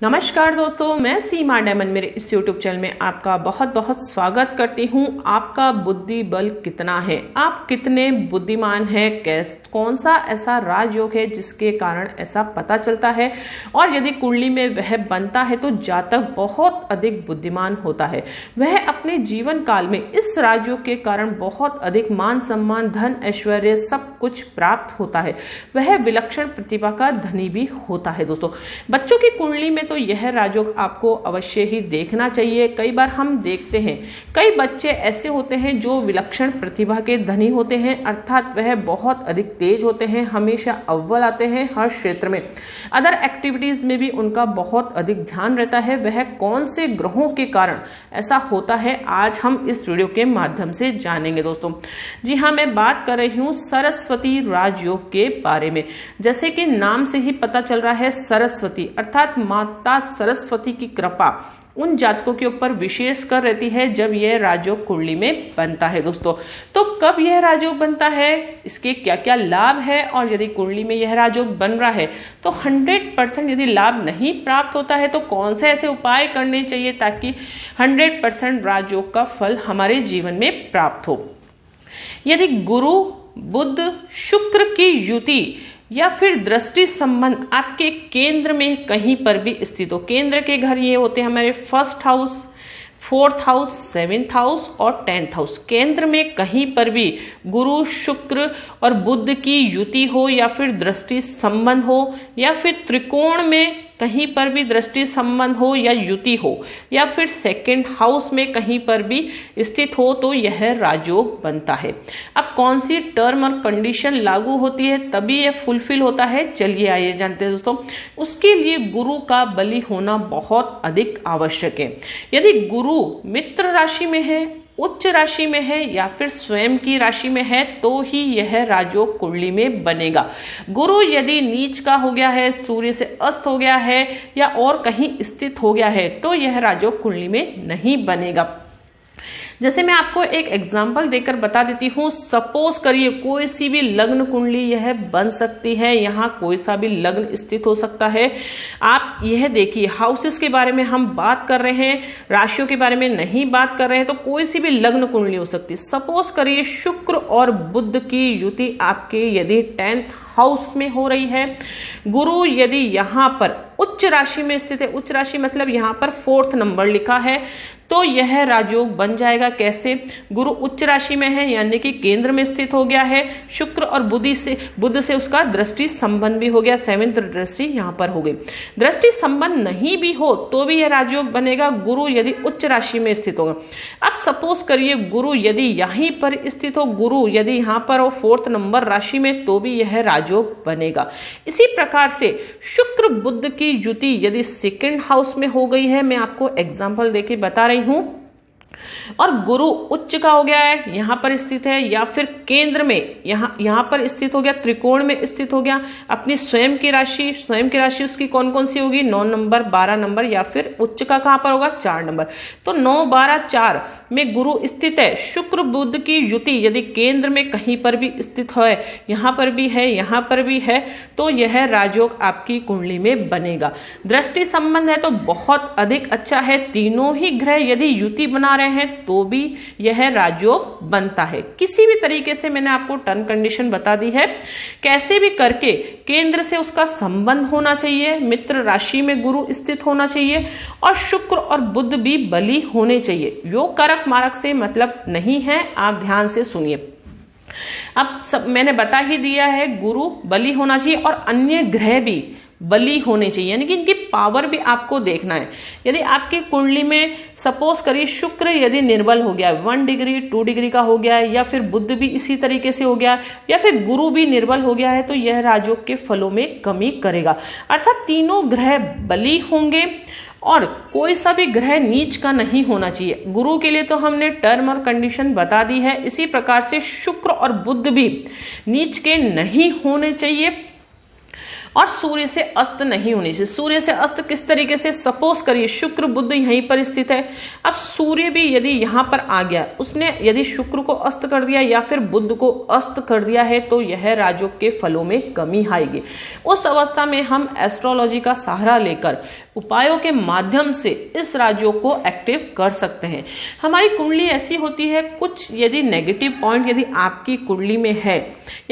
नमस्कार दोस्तों, मैं सीमा डायमंड मेरे इस YouTube चैनल में आपका बहुत बहुत स्वागत करती हूँ। आपका बुद्धि बल कितना है, आप कितने बुद्धिमान हैं, कौन सा ऐसा राजयोग है जिसके कारण ऐसा पता चलता है, और यदि कुंडली में वह बनता है तो जातक बहुत अधिक बुद्धिमान होता है। वह अपने जीवन काल में इस राजयोग के कारण बहुत अधिक मान सम्मान, धन, ऐश्वर्य सब कुछ प्राप्त होता है। वह विलक्षण प्रतिभा का धनी भी होता है। दोस्तों, बच्चों की कुंडली में तो यह राजयोग आपको अवश्य ही देखना चाहिए। कई बार हम देखते हैं कई बच्चे ऐसे होते हैं जो विलक्षण प्रतिभा के धनी होते हैं, अर्थात वह बहुत अधिक तेज होते हैं, हमेशा अव्वल आते हैं हर क्षेत्र में, अदर एक्टिविटीज में भी उनका बहुत अधिक ध्यान रहता है। वह कौन से ग्रहों के कारण ऐसा होता है, आज हम इस वीडियो के माध्यम से जानेंगे। दोस्तों जी हाँ, मैं बात कर रही हूँ सरस्वती राजयोग के बारे में। जैसे कि नाम से ही पता चल रहा है, सरस्वती अर्थात माता सरस्वती की कृपा उन जातकों के ऊपर विशेष कर रहती है जब यह राजयोग कुंडली में बनता है। दोस्तों, तो कब यह राजयोग बनता है, इसके क्या क्या लाभ है, और यदि कुंडली में यह राजयोग बन रहा है तो 100% यदि लाभ नहीं प्राप्त होता है तो कौन से ऐसे उपाय करने चाहिए ताकि 100% राजयोग का फल हमारे जीवन में प्राप्त हो। यदि गुरु बुध शुक्र की युति या फिर दृष्टि संबंध आपके केंद्र में कहीं पर भी स्थित हो, केंद्र के घर ये होते हैं हमारे first house, fourth house, seventh house और 10th हाउस, केंद्र में कहीं पर भी गुरु शुक्र और बुध की युति हो या फिर दृष्टि संबंध हो, या फिर त्रिकोण में कहीं पर भी दृष्टि संबंध हो या युति हो, या फिर सेकंड हाउस में कहीं पर भी स्थित हो, तो यह राजयोग बनता है। अब कौन सी टर्म और कंडीशन लागू होती है तभी यह फुलफिल होता है, चलिए आइए जानते हैं। दोस्तों, उसके लिए गुरु का बलि होना बहुत अधिक आवश्यक है। यदि गुरु मित्र राशि में है, उच्च राशि में है या फिर स्वयं की राशि में है तो ही यह राजयोग कुंडली में बनेगा। गुरु यदि नीच का हो गया है, सूर्य से अस्त हो गया है या और कहीं स्थित हो गया है तो यह राजयोग कुंडली में नहीं बनेगा। जैसे मैं आपको एक एग्जाम्पल देकर बता देती हूँ। सपोज करिए कोई सी भी लग्न कुंडली यह बन सकती है, यहाँ कोई सा भी लग्न स्थित हो सकता है। आप यह देखिए, हाउसेस के बारे में हम बात कर रहे हैं, राशियों के बारे में नहीं बात कर रहे हैं, तो कोई सी भी लग्न कुंडली हो सकती है। सपोज करिए शुक्र और बुध की युति आपके यदि 10th हाउस में हो रही है, गुरु यदि यहाँ पर उच्च राशि में स्थित है, उच्च राशि मतलब यहाँ पर 4th नंबर लिखा है, तो यह राजयोग बन जाएगा। कैसे, गुरु उच्च राशि में है यानी कि केंद्र में स्थित हो गया है, शुक्र और बुध से उसका दृष्टि संबंध भी हो गया, 7th दृष्टि यहाँ पर हो गई। दृष्टि संबंध नहीं भी हो तो भी यह राजयोग बनेगा, गुरु यदि उच्च राशि में स्थित होगा। अब सपोज करिए गुरु यदि यहीं पर स्थित हो, गुरु यदि यहाँ पर हो 4th नंबर राशि में, तो भी यह राजयोग बनेगा। इसी प्रकार से शुक्र बुध की युति यदि 2nd हाउस में हो गई है, मैं आपको एग्जाम्पल देके बता रही हूं, और गुरु उच्च का हो गया है, यहां पर स्थित है, या फिर केंद्र में यहां पर स्थित हो गया, त्रिकोण में स्थित हो गया, अपनी स्वयं की राशि उसकी कौन कौन सी होगी, 9 नंबर, 12 नंबर, या फिर उच्च का कहां पर होगा, 4 नंबर। तो 9, 12, 4 में गुरु स्थित है। शुक्र बुध की युति यदि केंद्र में कहीं पर भी स्थित है, यहां पर भी है, यहां पर भी है, तो यह राजयोग आपकी कुंडली में बनेगा। दृष्टि संबंध है तो बहुत अधिक अच्छा है, तीनों ही ग्रह यदि युति बना रहे हैं तो भी यह राजयोग बनता है। किसी भी तरीके से मैंने आपको टर्म कंडीशन बता दी है, कैसे भी करके केंद्र से उसका संबंध होना चाहिए, मित्र राशि में गुरु स्थित होना चाहिए, और शुक्र और बुध भी बलि होने चाहिए। योग कारक मारक से मतलब नहीं है, आप ध्यान से सुनिए। अब सब मैंने बता ही दिया है, गुरु बलि होना चाहिए और अन्य ग्रह भी बलि होने चाहिए, यानी कि इनकी पावर भी आपको देखना है। यदि आपकी कुंडली में सपोज करिए शुक्र यदि निर्बल हो गया, 1 डिग्री 2 डिग्री का हो गया है, या फिर बुध भी इसी तरीके से हो गया, या फिर गुरु भी निर्बल हो गया है, तो यह राजयोग के फलों में कमी करेगा। अर्थात तीनों ग्रह बलि होंगे और कोई सा भी ग्रह नीच का नहीं होना चाहिए। गुरु के लिए तो हमने टर्म और कंडीशन बता दी है, इसी प्रकार से शुक्र और बुध भी नीच के नहीं होने चाहिए, और सूर्य से अस्त नहीं होनी चाहिए। सूर्य से अस्त किस तरीके से, सपोज करिए शुक्र बुध यहीं पर स्थित है, अब सूर्य भी यदि यहां पर आ गया, उसने यदि शुक्र को अस्त कर दिया या फिर बुध को अस्त कर दिया है, तो यह राजयोग के फलों में कमी आएगी। उस अवस्था में हम एस्ट्रोलॉजी का सहारा लेकर उपायों के माध्यम से इस राजयोग को एक्टिव कर सकते हैं। हमारी कुंडली ऐसी होती है, कुछ यदि नेगेटिव पॉइंट यदि आपकी कुंडली में है,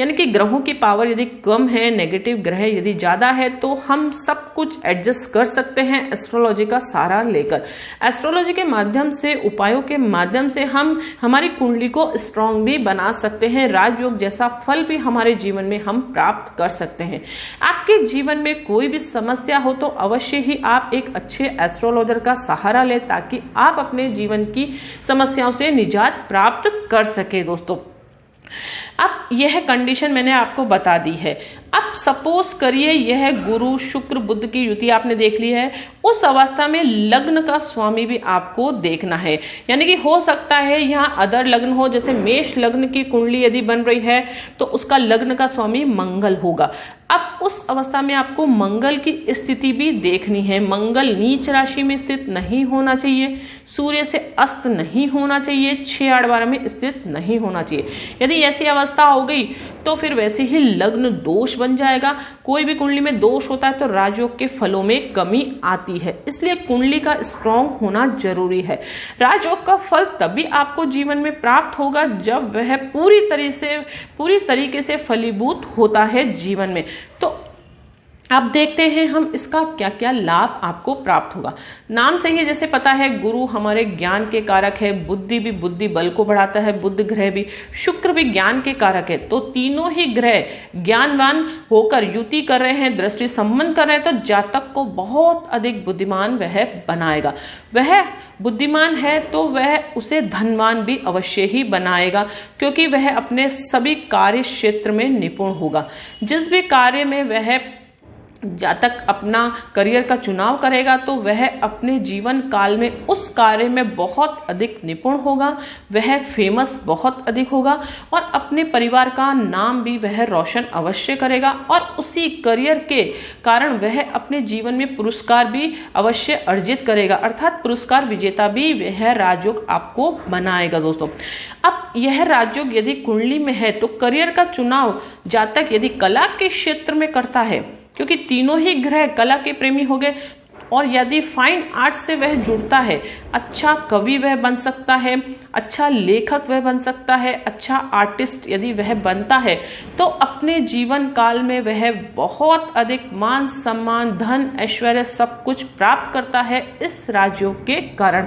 यानी कि ग्रहों की पावर यदि कम है, नेगेटिव ग्रह यदि ज्यादा है, तो हम सब कुछ एडजस्ट कर सकते हैं एस्ट्रोलॉजी का सहारा लेकर। एस्ट्रोलॉजी के माध्यम से, उपायों के माध्यम से हम हमारी कुंडली को स्ट्रांग भी बना सकते हैं। राजयोग जैसा फल भी हमारे जीवन में हम प्राप्त कर सकते हैं। आपके जीवन में कोई भी समस्या हो तो अवश्य ही आप एक अच्छे एस्ट्रोलॉजर का सहारा लें, ताकि आप अपने जीवन की समस्याओं से निजात प्राप्त कर सके दोस्तों। अब यह कंडीशन मैंने आपको बता दी है। अब सपोज करिए यह गुरु शुक्र बुध की युति आपने देख ली है, उस अवस्था में लग्न का स्वामी भी आपको देखना है। यानी कि हो सकता है यहाँ अदर लग्न हो, जैसे मेष लग्न की कुंडली यदि बन रही है तो उसका लग्न का स्वामी मंगल होगा। अब उस अवस्था में आपको मंगल की स्थिति भी देखनी है। मंगल नीच राशि में स्थित नहीं होना चाहिए, सूर्य से अस्त नहीं होना चाहिए, 6-8-12 में स्थित नहीं होना चाहिए। यदि ऐसी अवस्था हो गई तो फिर वैसे ही लग्न दोष बन जाएगा। कोई भी कुंडली में दोष होता है तो राजयोग के फलों में कमी आती है, इसलिए कुंडली का स्ट्रांग होना जरूरी है। राजयोग का फल तभी आपको जीवन में प्राप्त होगा जब वह पूरी तरीके से फलीभूत होता है जीवन में। तो अब देखते हैं हम इसका क्या क्या लाभ आपको प्राप्त होगा। नाम से ही जैसे पता है, गुरु हमारे ज्ञान के कारक है, बुद्धि भी बुद्धि बल को बढ़ाता है, बुध ग्रह भी, शुक्र भी ज्ञान के कारक है। तो तीनों ही ग्रह ज्ञानवान होकर युति कर रहे हैं, दृष्टि संबंध कर रहे हैं, तो जातक को बहुत अधिक बुद्धिमान वह बनाएगा। वह बुद्धिमान है तो वह उसे धनवान भी अवश्य ही बनाएगा, क्योंकि वह अपने सभी कार्य क्षेत्र में निपुण होगा। जिस भी कार्य में वह जातक अपना करियर का चुनाव करेगा तो वह अपने जीवन काल में उस कार्य में बहुत अधिक निपुण होगा, वह फेमस बहुत अधिक होगा और अपने परिवार का नाम भी वह रोशन अवश्य करेगा। और उसी करियर के कारण वह अपने जीवन में पुरस्कार भी अवश्य अर्जित करेगा, अर्थात पुरस्कार विजेता भी वह राजयोग आपको बनाएगा दोस्तों। अब यह राजयोग यदि कुंडली में है तो करियर का चुनाव जातक यदि कला के क्षेत्र में करता है, क्योंकि तीनों ही ग्रह कला के प्रेमी हो गए, और यदि फाइन आर्ट से वह जुड़ता है, अच्छा कवि वह बन सकता है, अच्छा लेखक वह बन सकता है, अच्छा आर्टिस्ट यदि वह बनता है, तो अपने जीवन काल में वह बहुत अधिक मान सम्मान धन ऐश्वर्य सब कुछ प्राप्त करता है इस राजयोग के कारण।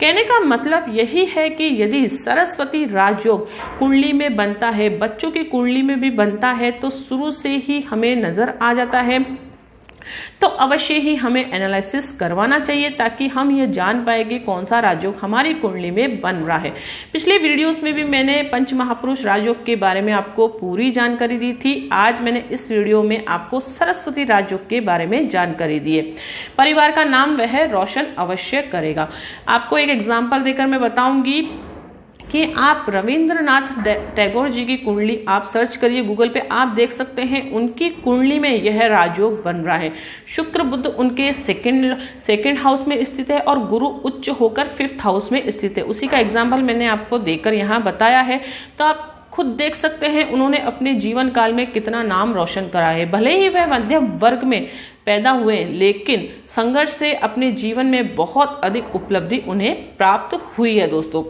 कहने का मतलब यही है कि यदि सरस्वती राजयोग कुंडली में बनता है, बच्चों की कुंडली में भी बनता है, तो शुरू से ही हमें नजर आ जाता है, तो अवश्य ही हमें एनालिसिस करवाना चाहिए, ताकि हम ये जान पाए कि कौन सा राजयोग हमारी कुंडली में बन रहा है। पिछले वीडियोस में भी मैंने पंच महापुरुष राजयोग के बारे में आपको पूरी जानकारी दी थी। आज मैंने इस वीडियो में आपको सरस्वती राजयोग के बारे में जानकारी दी है। परिवार का नाम वह रोशन अवश्य करेगा। आपको एक एग्जाम्पल देकर मैं बताऊंगी कि आप रविंद्रनाथ टैगोर जी की कुंडली आप सर्च करिए गूगल पे, आप देख सकते हैं उनकी कुंडली में यह राजयोग बन रहा है। शुक्र बुध उनके सेकंड हाउस में स्थित है और गुरु उच्च होकर 5th हाउस में स्थित है। उसी का एग्जाम्पल मैंने आपको देकर यहाँ बताया है, तो आप खुद देख सकते हैं उन्होंने अपने जीवन काल में कितना नाम रोशन करा है। भले ही वह मध्यम वर्ग में पैदा हुए, लेकिन संघर्ष से अपने जीवन में बहुत अधिक उपलब्धि उन्हें प्राप्त हुई है दोस्तों।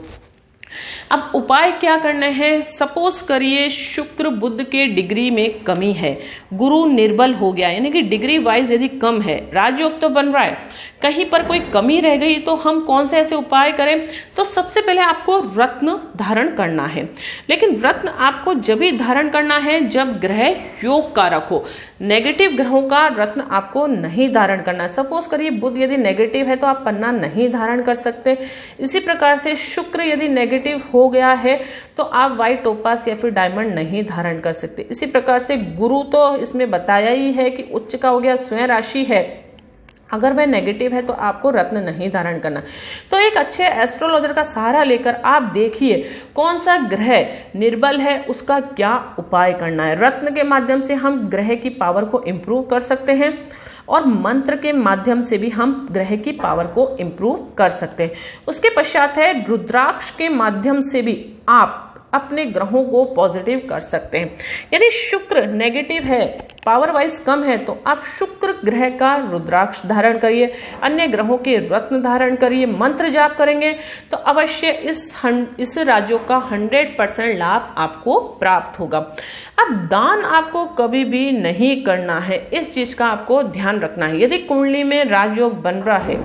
अब उपाय क्या करने हैं। सपोज करिए शुक्र बुध के डिग्री में कमी है, गुरु निर्बल हो गया, यानी कि डिग्री वाइज यदि कम है, राजयोग तो बन रहा है, कहीं पर कोई कमी रह गई, तो हम कौन से ऐसे उपाय करें। तो सबसे पहले आपको रत्न धारण करना है, लेकिन रत्न आपको जब भी धारण करना है जब ग्रह योग कारक हो। नेगेटिव ग्रहों का रत्न आपको नहीं धारण करना है। सपोज करिए बुध यदि नेगेटिव है तो आप पन्ना नहीं धारण कर सकते। इसी प्रकार से शुक्र यदि नेगेटिव हो गया है तो आप व्हाइट टोपास या फिर डायमंड नहीं धारण कर सकते। इसी प्रकार से गुरु तो इसमें बताया ही है कि उच्च का हो गया, स्वयं राशि है, अगर वह नेगेटिव है तो आपको रत्न नहीं धारण करना। तो एक अच्छे एस्ट्रोलॉजर का सहारा लेकर आप देखिए कौन सा ग्रह निर्बल है, उसका क्या उपाय करना है। रत्न के माध्यम से हम ग्रह की पावर को इंप्रूव कर सकते हैं और मंत्र के माध्यम से भी हम ग्रह की पावर को इंप्रूव कर सकते हैं। उसके पश्चात है रुद्राक्ष के माध्यम से भी आप अपने ग्रहों को पॉजिटिव कर सकते हैं। यदि शुक्र नेगेटिव है, पावर वाइज कम है, तो आप शुक्र ग्रह का रुद्राक्ष धारण करिए, अन्य ग्रहों के रत्न धारण करिए, मंत्र जाप करेंगे तो अवश्य इस राज्यों का 100% लाभ आपको प्राप्त होगा। अब दान आपको कभी भी नहीं करना है, इस चीज का आपको ध्यान रखना है। यदि कुंडली में राजयोग बन रहा है,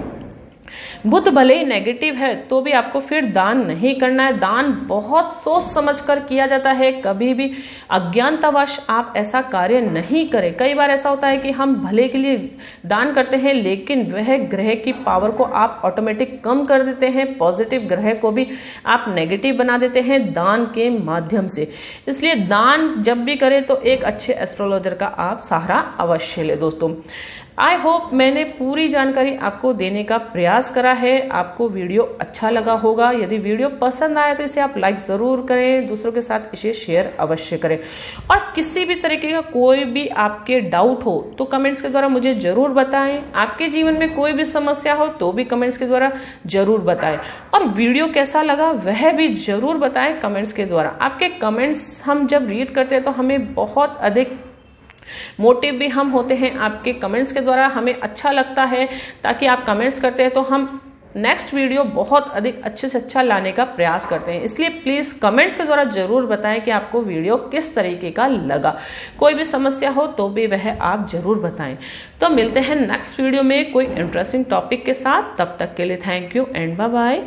बुध भले ही नेगेटिव है तो भी आपको फिर दान नहीं करना है। दान बहुत सोच समझ कर किया जाता है, कभी भी अज्ञानतावश आप ऐसा कार्य नहीं करें। कई बार ऐसा होता है कि हम भले के लिए दान करते हैं लेकिन वह ग्रह की पावर को आप ऑटोमेटिक कम कर देते हैं, पॉजिटिव ग्रह को भी आप नेगेटिव बना देते हैं दान के माध्यम से। इसलिए दान जब भी करें तो एक अच्छे एस्ट्रोलॉजर का आप सहारा अवश्य ले। दोस्तों आई होप मैंने पूरी जानकारी आपको देने का प्रयास करा है, आपको वीडियो अच्छा लगा होगा। यदि वीडियो पसंद आया तो इसे आप लाइक ज़रूर करें, दूसरों के साथ इसे शेयर अवश्य करें। और किसी भी तरीके का कोई भी आपके डाउट हो तो कमेंट्स के द्वारा मुझे ज़रूर बताएं। आपके जीवन में कोई भी समस्या हो तो भी कमेंट्स के द्वारा ज़रूर बताएं। और वीडियो कैसा लगा वह भी ज़रूर बताएं कमेंट्स के द्वारा। आपके कमेंट्स हम जब रीड करते हैं तो हमें बहुत अधिक मोटिव भी हम होते हैं आपके कमेंट्स के द्वारा, हमें अच्छा लगता है। ताकि आप कमेंट्स करते हैं तो हम नेक्स्ट वीडियो बहुत अधिक अच्छे से अच्छा लाने का प्रयास करते हैं। इसलिए प्लीज कमेंट्स के द्वारा जरूर बताएं कि आपको वीडियो किस तरीके का लगा। कोई भी समस्या हो तो भी वह आप जरूर बताएं। तो मिलते हैं नेक्स्ट वीडियो में कोई इंटरेस्टिंग टॉपिक के साथ। तब तक के लिए thank you and bye bye.